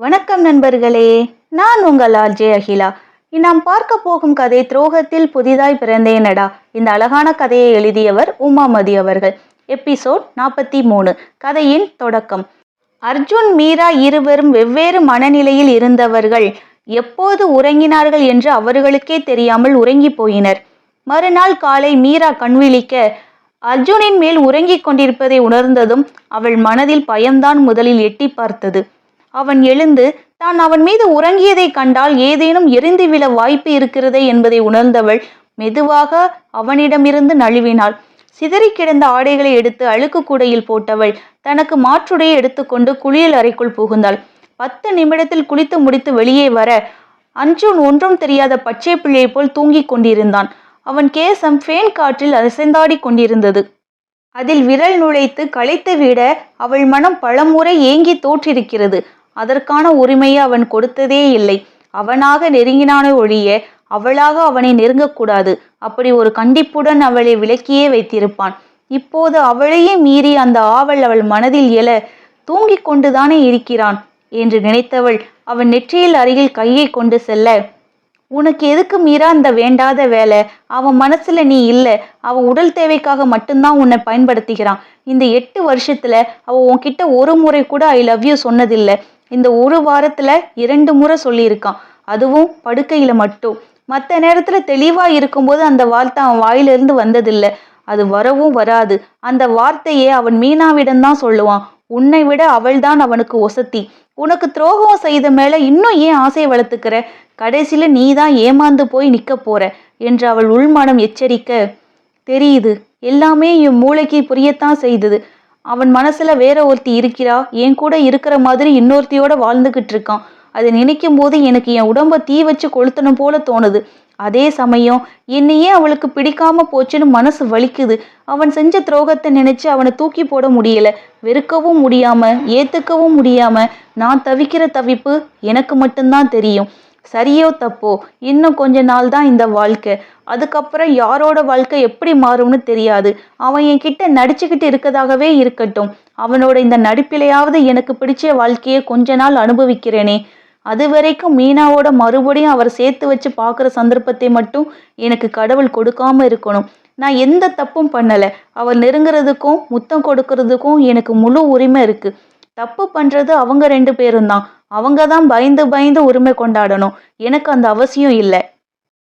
வணக்கம் நண்பர்களே, நான் உங்கள் ஆர்ஜே அகிலா. நாம் பார்க்க போகும் கதை துரோகத்தில் புதிதாய் பிறந்தேனடா. இந்த அழகான கதையை எழுதியவர் உமாமதி அவர்கள். எபிசோட் 43. கதையின் தொடக்கம். அர்ஜுன், மீரா இருவரும் வெவ்வேறு மனநிலையில் இருந்தவர்கள். எப்போது உறங்கினார்கள் என்று அவர்களுக்கே தெரியாமல் உறங்கி போயினர். மறுநாள் காலை மீரா கண்விழிக்க அர்ஜுனின் மேல் உறங்கிக் கொண்டிருப்பதை உணர்ந்ததும் அவள் மனதில் பயம்தான் முதலில் எட்டி பார்த்தது. அவன் எழுந்து தான் அவன் மீது உறங்கியதை கண்டால் ஏதேனும் எரிந்து விழ வாய்ப்பு இருக்கிறதே என்பதை உணர்ந்தவள் மெதுவாக அவனிடமிருந்து நழுவினாள். சிதறி கிடந்த ஆடைகளை எடுத்து அழுக்கு கூடையில் போட்டவள் தனக்கு மாற்றுடையை எடுத்துக்கொண்டு குளியல் அறைக்குள் புகுந்தாள். 10 நிமிடத்தில் குளித்து முடித்து வெளியே வர அர்ஜுன் ஒன்றும் தெரியாத பச்சை பிள்ளை போல் தூங்கிக் கொண்டிருந்தான். அவன் கேசம் ஃபேன் காற்றில் அசைந்தாடி கொண்டிருந்தது. அதில் விரல் நுழைத்து களைத்து விட அவள் மனம் பலமுறை ஏங்கி தோற்றிருக்கிறது. அதற்கான உரிமையை அவன் கொடுத்ததே இல்லை. அவனாக நெருங்கினானே ஒழிய அவளாக அவனை நெருங்கக்கூடாது. அப்படி ஒரு கண்டிப்புடன் அவளை விலக்கியே வைத்திருப்பான். இப்போது அவளையே மீறி அந்த ஆவல் அவள் மனதில் எழ தூங்கிக் கொண்டுதானே இருக்கிறான் என்று நினைத்தவள் அவன் நெற்றியில் அருகில் கையை கொண்டு செல்ல, உனக்கு எதுக்கு மீரா அந்த வேண்டாத வேலை? அவன் மனசுல நீ இல்லை. அவன் உடல் தேவைக்காக மட்டும்தான் உன்னை பயன்படுத்திக்கிறான். இந்த 8 வருஷத்துல அவன் உன்கிட்ட ஒரு முறை கூட ஐ லவ் யூ சொன்னதில்லை. இந்த ஒரு வாரத்துல 2 முறை சொல்லியிருக்கான். அதுவும் படுக்கையில மட்டும். மற்ற நேரத்துல தெளிவா இருக்கும்போது அந்த வார்த்தை அவன் வாயிலிருந்து வந்ததில்லை. அது வரவும் வராது. அந்த வார்த்தையே அவன் மீனாவிடம்தான் சொல்லுவான். உன்னை விட அவள்தான் அவனுக்கு ஒசத்தி. உனக்கு துரோகம் செய்த மேல இன்னும் ஏன் ஆசையை வளர்த்துக்கிற? கடைசியில நீ தான் ஏமாந்து போய் நிக்க போற என்று அவள் உள்மனம் எச்சரிக்க, தெரியுது, எல்லாமே என் மூளைக்கு புரியத்தான் செய்தது. அவன் மனசுல வேற ஒருத்தி இருக்கிறா, என் கூட இருக்கிற மாதிரி இன்னொருத்தியோட வாழ்ந்துகிட்டு இருக்கான். அதை நினைக்கும் போது எனக்கு என் உடம்ப தீ வச்சு கொளுத்தணும் போல தோணுது. அதே சமயம் என்னையே அவளுக்கு பிடிக்காம போச்சுன்னு மனசு வலிக்குது. அவன் செஞ்ச துரோகத்தை நினைச்சு அவனை தூக்கி போட முடியல. வெறுக்கவும் முடியாம ஏத்துக்கவும் முடியாம நான் தவிக்கிற தவிப்பு எனக்கு மட்டும்தான் தெரியும். சரியோ தப்போ, இன்னும் கொஞ்ச நாள் தான் இந்த வாழ்க்கை. அதுக்கப்புறம் யாரோட வாழ்க்கை எப்படி மாறும்னு தெரியாது. அவன் என்கிட்ட நடிச்சுக்கிட்டு இருக்கதாகவே இருக்கட்டும். அவனோட இந்த நடிப்பிலையாவது எனக்கு பிடிச்ச வாழ்க்கையை கொஞ்ச நாள் அனுபவிக்கிறேனே. அது வரைக்கும் மீனாவோட மறுபடியும் அவர் சேர்த்து வச்சு பார்க்குற சந்தர்ப்பத்தை மட்டும் எனக்கு கடவுள் கொடுக்காம இருக்கணும். நான் எந்த தப்பும் பண்ணலை. அவள் நெருங்குறதுக்கும் முத்தம் கொடுக்கறதுக்கும் எனக்கு முழு உரிமை இருக்கு. தப்பு பண்றது அவங்க 2 பேரும் தான். அவங்க தான் பயந்து பயந்து உரிமை கொண்டாடணும். எனக்கு அந்த அவசியம் இல்லை.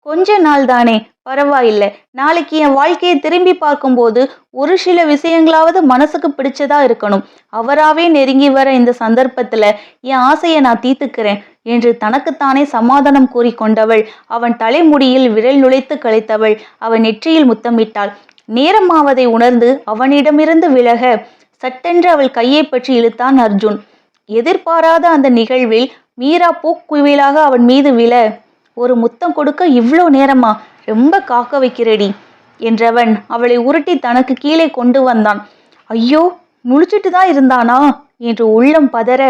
கொஞ்ச நாள் தானே, பரவாயில்லை. நாளைக்கு என் வாழ்க்கையை திரும்பி பார்க்கும்போது ஒரு சில விஷயங்களாவது மனசுக்கு பிடிச்சதா இருக்கணும். அவராவே நெருங்கி வர இந்த சந்தர்ப்பத்துல என் ஆசையை நான் தீர்த்துக்கிறேன் என்று தனக்குத்தானே சமாதானம் கூறிக்கொண்டவள் அவன் தலைமுடியில் விரல் நுழைத்து களைத்தவள் அவன் நெற்றியில் முத்தமிட்டாள். நேரமாவதை உணர்ந்து அவனிடமிருந்து விலக சட்டென்று அவள் கையை பற்றி இழுத்தான் அர்ஜுன். எதிர்பாராத அந்த நிகழ்வில் மீரா பூக்குவிலாக அவன் மீது விழ, ஒரு முத்தம் கொடுக்க இவ்வளோ நேரமா? ரொம்ப காக்க வைக்கிறடி என்றவன் அவளை உருட்டி தனக்கு கீழே கொண்டு வந்தான். ஐயோ, முழிச்சிட்டு தான் இருந்தானா என்று உள்ளம் பதற,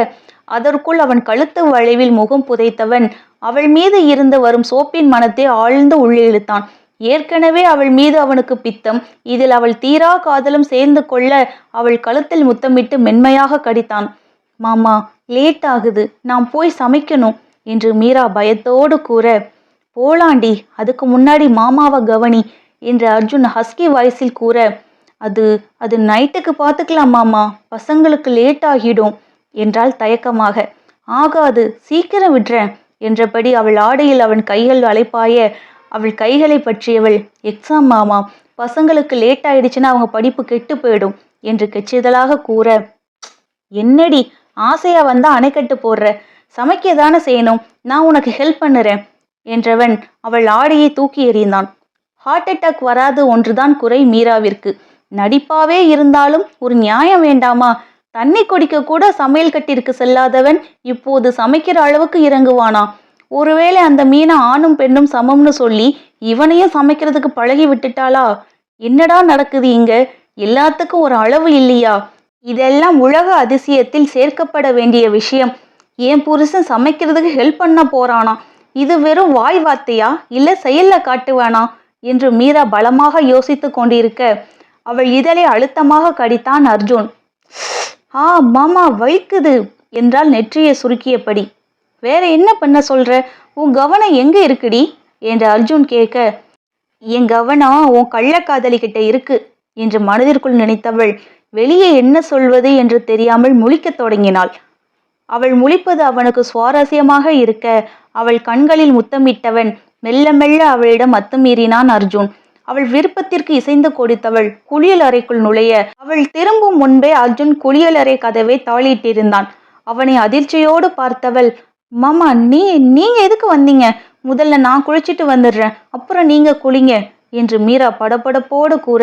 அதற்குள் அவன் கழுத்து வளைவில் முகம் புதைத்தவன் அவள் மீது இருந்து வரும் சோப்பின் மனத்தை ஆழ்ந்து உள்ளே இழுத்தான். ஏற்கனவே அவள் மீது அவனுக்கு பித்தம். இதில் அவள் தீரா காதலும் சேர்ந்து கொள்ள அவள் கழுத்தில் முத்தமிட்டு மென்மையாக கடித்தான். மாமா, லேட் ஆகுது, நான் போய் சமைக்கணும் என்று மீரா பயத்தோடு கூற, போலாண்டி, அதுக்கு முன்னாடி மாமாவை கவனி என்று அர்ஜுன் ஹஸ்கி வாய்ஸில் கூற, அது நைட்டுக்கு பார்த்துக்கலாம் மாமா, பசங்களுக்கு லேட் ஆகிடும் என்றால் தயக்கமாக. ஆகாது, சீக்கிரம் விடுறேன் என்றபடி அவள் ஆடையில் அவன் கைகள் அலைப்பாய அவள் கைகளை பற்றியவள், எக்ஸாம் மாமா, பசங்களுக்கு லேட் ஆயிடுச்சுன்னா அவங்க படிப்பு கெட்டு போயிடும் என்று கெச்சிதலாக கூற, என்னடி ஆசையா வந்தா அணைக்கட்டு போடுற? சமைக்க தானே செய்யணும், நான் உனக்கு ஹெல்ப் பண்ணுறேன் என்றவன் அவள் ஆடையை தூக்கி எறிந்தான். ஹார்ட் அட்டாக் வராது ஒன்றுதான் குறை மீராவிற்கு. நடிப்பாவே இருந்தாலும் ஒரு நியாயம் வேண்டாமா? தண்ணி குடிக்க கூட சமையல் கட்டிற்கு செல்லாதவன் இப்போது சமைக்கிற அளவுக்கு இறங்குவானா? ஒருவேளை அந்த மீனா ஆணும் பெண்ணும் சமம்னு சொல்லி இவனையும் சமைக்கிறதுக்கு பழகி விட்டுட்டாளா? என்னடா நடக்குது இங்க? எல்லாத்துக்கும் ஒரு அளவு இல்லையா? இதெல்லாம் உலக அதிசயத்தில் சேர்க்கப்பட வேண்டிய விஷயம். என் புருஷன் சமைக்கிறதுக்கு ஹெல்ப் பண்ண போறானா? இது வெறும் வாய் வார்த்தையா, இல்ல செயல்ல காட்டுவானா என்று மீரா பலமாக யோசித்து கொண்டிருக்க அவள் இதழை அழுத்தமாக கடித்தான் அர்ஜுன். மாமா வலிக்குது என்றால் நெற்றியை சுருக்கியபடி. வேற என்ன பண்ண சொல்ற? உன் கவனம் எங்க இருக்குடி என்று அர்ஜுன் கேட்க, என் கவனம் உன் கள்ளக்காதலி கிட்ட இருக்கு என்று மனதிற்குள் நினைத்தவள் வெளியே என்ன சொல்வது என்று தெரியாமல் முழிக்கத் தொடங்கினாள். அவள் முழிப்பது அவனுக்கு சுவாரஸ்யமாக இருக்க அவள் கண்களில் முத்தமிட்டவன் மெல்ல மெல்ல அவளிடம் அத்துமீறினான் அர்ஜுன். அவள் விருப்பத்திற்கு இசைந்து கொடுத்தவள் குளியல் அறைக்குள் நுழைய அவள் திரும்பும் முன்பே அர்ஜுன் குளியலறை கதவை தாளிட்டிருந்தான். அவனை அதிர்ச்சியோடு பார்த்தவள், மாமா நீங்க எதுக்கு வந்தீங்க? முதல்ல நான் குளிச்சிட்டு வந்துடுறேன், அப்புறம் நீங்க குளிங்க என்று மீரா படபடப்போடு கூற,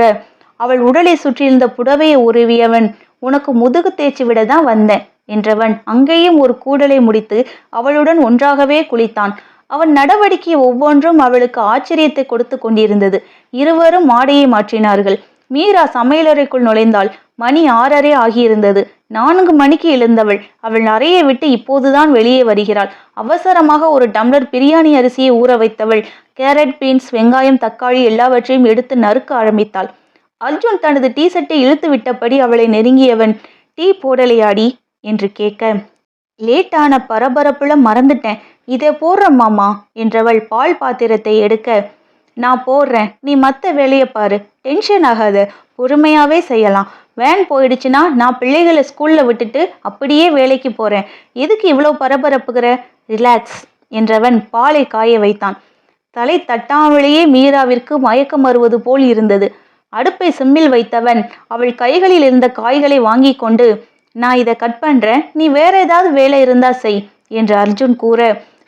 அவள் உடலை சுற்றியிருந்த புடவையை உருவியவன், உனக்கு முதுகு தேய்ச்சி விட தான் வந்தேன் என்றவன் அங்கேயும் ஒரு கூடலை முடித்து அவளுடன் ஒன்றாகவே குளித்தான். அவன் நடவடிக்கை ஒவ்வொன்றும் அவளுக்கு ஆச்சரியத்தை கொடுத்து கொண்டிருந்தது. இருவரும் ஆடையை மாற்றினார்கள். மீரா சமையலறைக்குள் நுழைந்தாள். மணி 6:30 ஆகியிருந்தது. 4 மணிக்கு எழுந்தவள் அவள் அறையை விட்டு இப்போதுதான் வெளியே வருகிறாள். அவசரமாக ஒரு டம்ளர் பிரியாணி அரிசியை ஊற வைத்தவள் கேரட், பீன்ஸ், வெங்காயம், தக்காளி எல்லாவற்றையும் எடுத்து நறுக்க ஆரம்பித்தாள். அர்ஜுன் தனது டீ-ஷர்ட்டை இழுத்து விட்டபடி அவளை நெருங்கியவன், டீ போடலையாடி என்று கேட்க, லேட்டான பரபரப்புல மறந்துட்டேன், இதை போடுற மாமா என்றவள் பால் பாத்திரத்தை எடுக்க, நான் போடுறேன், நீ மற்ற வேலையை பாரு, டென்ஷன் ஆகாத, பொறுமையாவே செய்யலாம். வேன் போயிடுச்சுன்னா நான் பிள்ளைகளை ஸ்கூல்ல விட்டுட்டு அப்படியே வேலைக்கு போறேன், எதுக்கு இவ்வளோ பரபரப்புகிற, ரிலாக்ஸ் என்றவன் பாலை காய வைத்தான். தலை தட்டாமலேயே மீராவிற்கு மயக்கம் வருவது போல் இருந்தது. அடுப்பை சிம்மில் வைத்தவன் அவள் கைகளில் இருந்த காய்களை வாங்கி கொண்டு, நான் இதை கட் பண்றேன், நீ வேற ஏதாவது வேலை இருந்தா செய் என்று அர்ஜுன் கூற,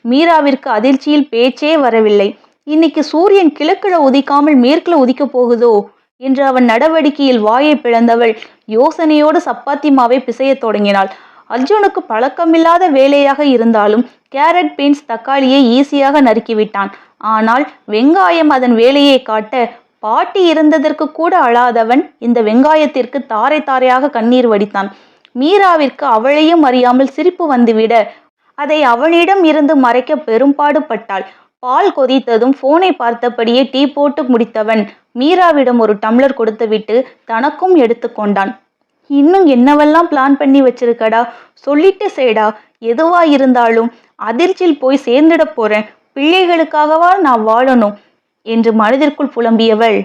மீராவிற்கு அதிர்ச்சியில் பேச்சே வரவில்லை. இன்னைக்கு சூரியன் கிழக்குல உதிக்காமல் மேற்குல உதிக்க போகுதோ என்று அவன் நடவடிக்கையில் வாயை பிளந்தவள் யோசனையோடு சப்பாத்தி மாவை பிசைய தொடங்கினாள். அர்ஜுனுக்கு பழக்கமில்லாத வேலையாக இருந்தாலும் கேரட், பீன்ஸ், தக்காளியை ஈஸியாக நறுக்கிவிட்டான். ஆனால் வெங்காயம் அதன் வேலையை காட்ட பாட்டி இருந்ததற்கு கூட அழாதவன் இந்த வெங்காயத்திற்கு தாரை தாரையாக கண்ணீர் வடித்தான். மீராவிற்கு அவளையும் அறியாமல் சிரிப்பு வந்துவிட அதை அவனிடம் இருந்து மறைக்க பெரும்பாடுபட்டாள். பால் கொதித்ததும் போனை பார்த்தபடியே டீ போட்டு முடித்தவன் மீராவிடம் ஒரு டம்ளர் கொடுத்துவிட்டு தனக்கும் எடுத்து கொண்டான். இன்னும் என்னவெல்லாம் பிளான் பண்ணி வச்சிருக்கடா, சொல்லிட்டு செய்டா, எதுவா இருந்தாலும் அதிர்ச்சியில் போய் சேர்ந்துட போறேன், பிள்ளைகளுக்காகவா நான் வாழணும் என்று மனதிற்குள் புலம்பியவள்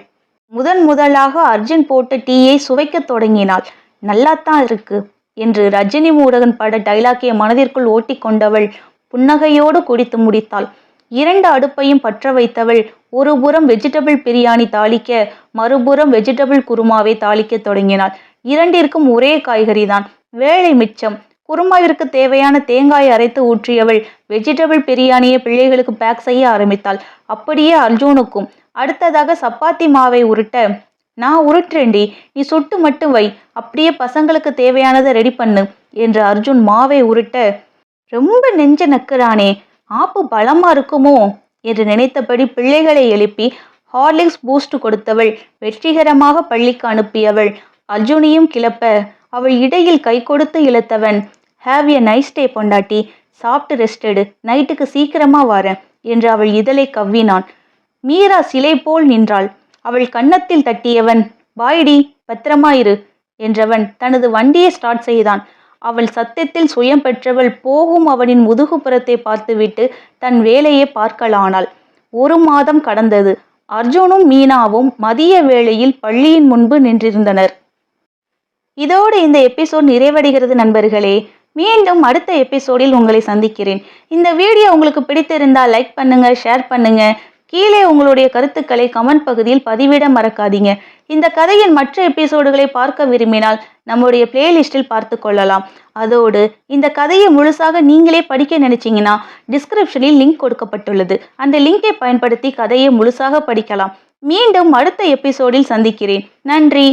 முதலாக அர்ஜுன் போட்ட டீயை சுவைக்க தொடங்கினாள். நல்லாத்தான் இருக்கு என்று ரஜினி மூடகன் பட டைலாக்கிய மனதிற்குள் ஓட்டி கொண்டவள் புன்னகையோடு குடித்து முடித்தாள். 2 அடுப்பையும் பற்ற வைத்தவள் ஒரு புறம் வெஜிடபிள் பிரியாணி தாளிக்க மறுபுறம் வெஜிடபிள் குருமாவை தாளிக்க தொடங்கினாள். 2ற்கும் ஒரே காய்கறி தான், வேலை மிச்சம். குருமாவிற்கு தேவையான தேங்காய் அரைத்து ஊற்றியவள் வெஜிடபிள் பிரியாணியை பிள்ளைகளுக்கு பேக் செய்ய ஆரம்பித்தாள். அப்படியே அர்ஜுனுக்கும். அடுத்ததாக சப்பாத்தி மாவை உருட்ட, நான் உருட்டுறேன்டி, நீ சுட்டு மட்டும் வை, அப்படியே பசங்களுக்கு தேவையானதை ரெடி பண்ணு என்று அர்ஜுன் மாவை உருட்ட, ரொம்ப நெஞ்ச நக்குறானே, ஆப்பு பலமா இருக்குமோ என்று நினைத்தபடி பிள்ளைகளை எழுப்பி ஹார்லிக்ஸ் பூஸ்ட் கொடுத்தவள் வெற்றிகரமாக பள்ளிக்கு அனுப்பியவள் அர்ஜுனையும் கிளப்ப அவள் இடையில் கை கொடுத்து இழுத்தவன், ஹாவ் எ நைஸ் டே பொண்டாட்டி, சாப்பிட்டு ரெஸ்ட் எடு, நைட்டுக்கு சீக்கிரமா வரேன் என்று அவள் இதழை கவ்வினான். மீரா சிலை போல் நின்றாள். அவள் கன்னத்தில் தட்டியவன், பாய்டி, பத்திரமாயிரு என்றவன் தனது வண்டியை ஸ்டார்ட் செய்தான். அவள் சத்தத்தில் சுயம் பெற்றவள் போகும் அவனின் முதுகுப்புறத்தை பார்த்துவிட்டு தன் வேலையை பார்க்கலானாள். 1 மாதம் கடந்தது. அர்ஜுனும் மீனாவும் மதிய வேளையில் பள்ளியின் முன்பு நின்றிருந்தனர். இதோடு இந்த எபிசோட் நிறைவடைகிறது நண்பர்களே. மீண்டும் அடுத்த எபிசோடில் உங்களை சந்திக்கிறேன். இந்த வீடியோ உங்களுக்கு பிடித்திருந்தால் லைக் பண்ணுங்க, ஷேர் பண்ணுங்க. கீழே உங்களுடைய கருத்துக்களை கமெண்ட் பகுதியில் பதிவிட மறக்காதீங்க. இந்த கதையின் மற்ற எபிசோடுகளை பார்க்க விரும்பினால் நம்முடைய பிளேலிஸ்டில் பார்த்து கொள்ளலாம். அதோடு இந்த கதையை முழுசாக நீங்களே படிக்க நினைச்சீங்கன்னா டிஸ்கிரிப்ஷனில் லிங்க் கொடுக்கப்பட்டுள்ளது. அந்த லிங்கை பயன்படுத்தி கதையை முழுசாக படிக்கலாம். மீண்டும் அடுத்த எபிசோடில் சந்திக்கிறேன். நன்றி.